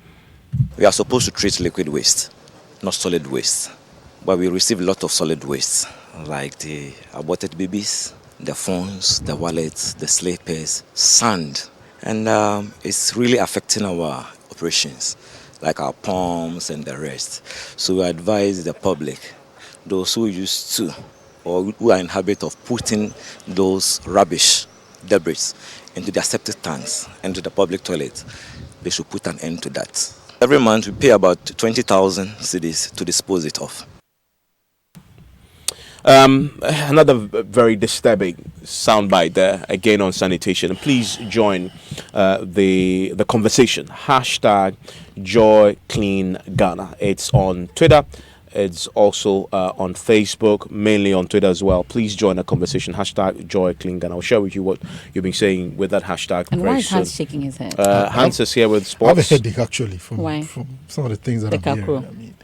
We are supposed to treat liquid waste, not solid waste. But we receive a lot of solid waste, like the aborted babies, the phones, the wallets, the slippers, sand. And it's really affecting our operations, like our pumps and the rest. So we advise the public, those who used to, or who are in habit of putting those rubbish, debris, into their septic tanks, into the public toilet, they should put an end to that. Every month we pay about 20,000 cedis to dispose it off. Another very disturbing soundbite there, again on sanitation. Please join the conversation. Hashtag Joy Clean Ghana. It's on Twitter. It's also on Facebook, mainly on Twitter as well. Please join the conversation. Hashtag Joy Clean Ghana. I'll share with you what you've been saying with that hashtag. And why is Hans shaking his head? Hans is here with sports. I have a headache actually from some of the things that I'm hearing. I mean,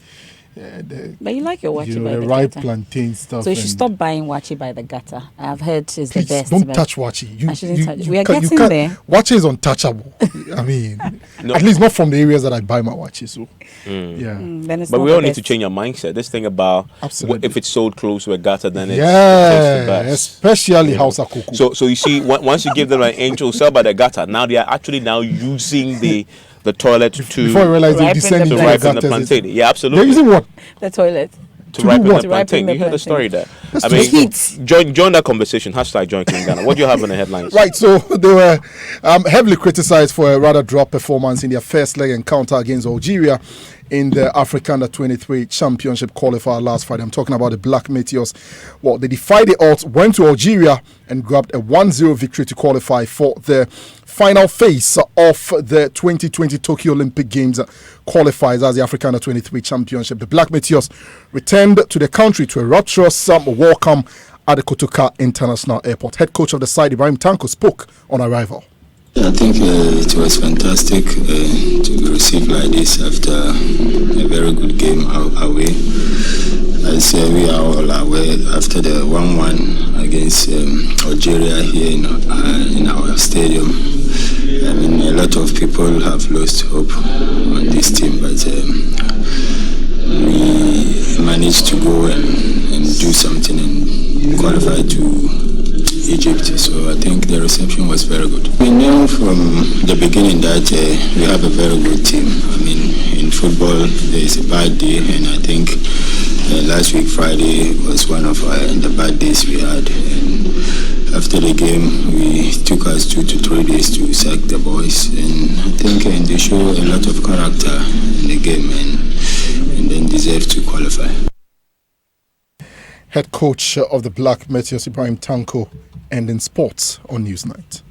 but you like your wachi by the ripe gutter. plantain stuff. So you should stop buying wachi by the gutter. I've heard it's the best. Don't touch wachi. I shouldn't touch. We are getting there. Wachi is untouchable. I mean, at least not from the areas that I buy my wachi. So But we all need to change our mindset. This thing about if it's sold close to a gutter, then it's the best. Especially Hausa Kuku. So you see, once you give them an angel sell by the gutter, now they are actually now using the toilet to before you realize they descend to ripen the plantain. Yeah, absolutely. They're using what? The toilet. To ripen the plantain. You hear the story there. That's join that conversation. Hashtag Join Clean Ghana. What do you have in the headlines? Right, so they were heavily criticized for a rather drop performance in their first leg encounter against Algeria in the Africa Under-23 Championship qualifier last Friday. I'm talking about the Black Meteors. Well, they defied the odds, went to Algeria and grabbed a 1-0 victory to qualify for the final phase of the 2020 Tokyo Olympic Games qualifiers as the Africa Under-23 Championship. The Black Meteors returned to the country to a rapturous welcome at the Kotoka International Airport. Head coach of the side, Ibrahim Tanko, spoke on arrival. I think it was fantastic to be received like this after a very good game away. As we are all aware, after the 1-1 against Algeria here in our stadium, I mean, a lot of people have lost hope on this team, but we managed to go and do something and qualify to Egypt. So I think the reception was very good. We knew from the beginning that we have a very good team. I mean, in football, there is a bad day, and I think last week, Friday, was one of the bad days we had. And after the game, it took us 2 to 3 days to sack the boys, and I think they show a lot of character in the game and then deserve to qualify. Head coach of the Black Meteors, Ibrahim Tanko, and in sports on Newsnight.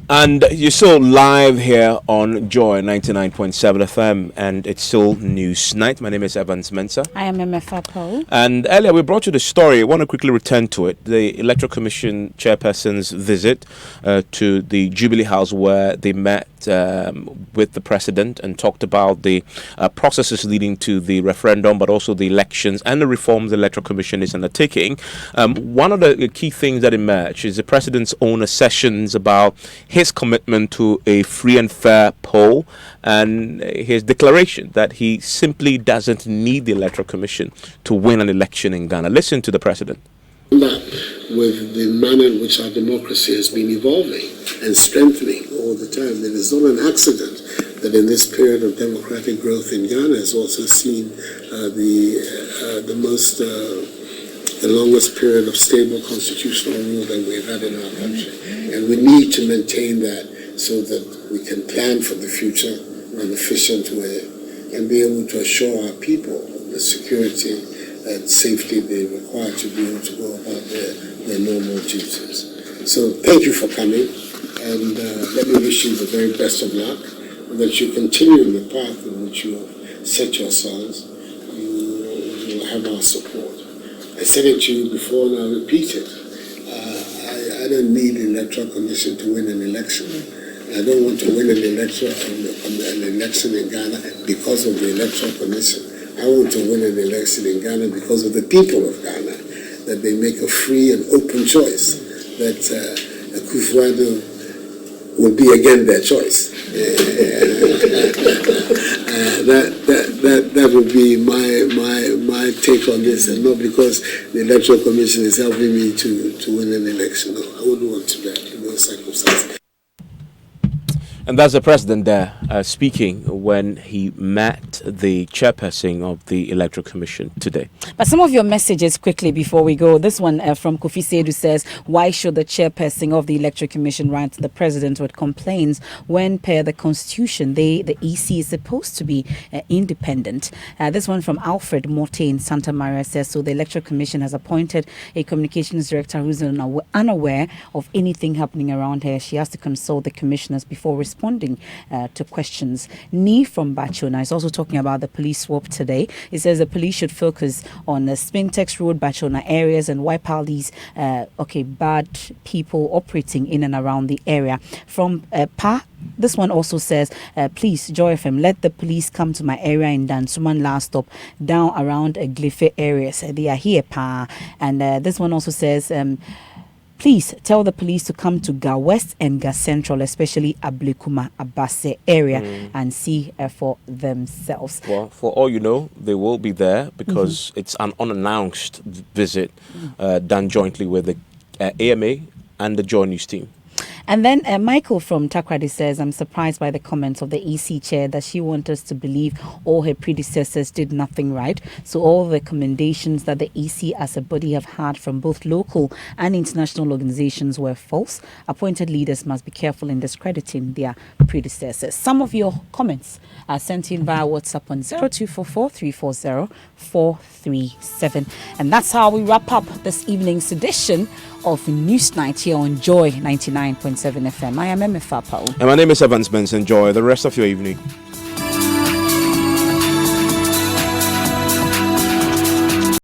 And you're still live here on Joy 99.7 FM, and it's still News Night. My name is Evans Mensah. I am MFA Paul. And earlier we brought you the story. I want to quickly return to it. The Electoral Commission chairperson's visit to the Jubilee House, where they met with the president and talked about the processes leading to the referendum, but also the elections and the reforms the Electoral Commission is undertaking. One of the key things that emerged is the president's own assertions about his commitment to a free and fair poll and his declaration that he simply doesn't need the Electoral Commission to win an election in Ghana. Listen to the president. With the manner in which our democracy has been evolving and strengthening all the time, it is not an accident that in this period of democratic growth in Ghana has also seen the longest period of stable constitutional rule that we've had in our country. And we need to maintain that so that we can plan for the future in an efficient way and be able to assure our people the security and safety they require to be able to go about their normal duties. So thank you for coming, and let me wish you the very best of luck, and that you continue in the path in which you have set yourselves. You will have our support. I said it to you before and I'll repeat it. I don't need the Electoral Commission to win an election. I don't want to win an election in Ghana because of the Electoral Commission. I want to win an election in Ghana because of the people of Ghana, that they make a free and open choice, that Akufo-Addo will be again their choice. That would be my take on this, and not because the Electoral Commission is helping me to win an election. No, I wouldn't want to do that in those circumstances. And that's the president there speaking when he met the chairperson of the Electoral Commission today. But some of your messages quickly before we go. This one from Kofi Sedu says, why should the chairperson of the Electoral Commission write to the president with complaints when per the constitution the EC is supposed to be independent? This one from Alfred Morte in Santa Maria says, so the Electoral Commission has appointed a communications director who's unaware of anything happening around her. She has to consult the commissioners before responding to questions. Ni from Bachona is also talking about the police swap today. It says the police should focus on the Spintex Road, Bachona areas and wipe out these bad people operating in and around the area. From Pa, this one also says, please, Joy FM, let the police come to my area in Dansuman last stop down around Glife areas. They are here, Pa. And this one also says, please tell the police to come to Ga West and Ga Central, especially Ablekuma, Abase area, and see for themselves. Well, for all you know, they will be there because it's an unannounced visit done jointly with the AMA and the Joy News team. And then Michael from Takrady says, I'm surprised by the comments of the EC chair that she wants us to believe all her predecessors did nothing right. So all the recommendations that the EC as a body have had from both local and international organizations were false. Appointed leaders must be careful in discrediting their predecessors. Some of your comments are sent in via WhatsApp on 0244 340 437. And that's how we wrap up this evening's edition of News Night here on Joy 99.7 FM. I am Emma Fapao. And my name is Evans Benson. Enjoy the rest of your evening.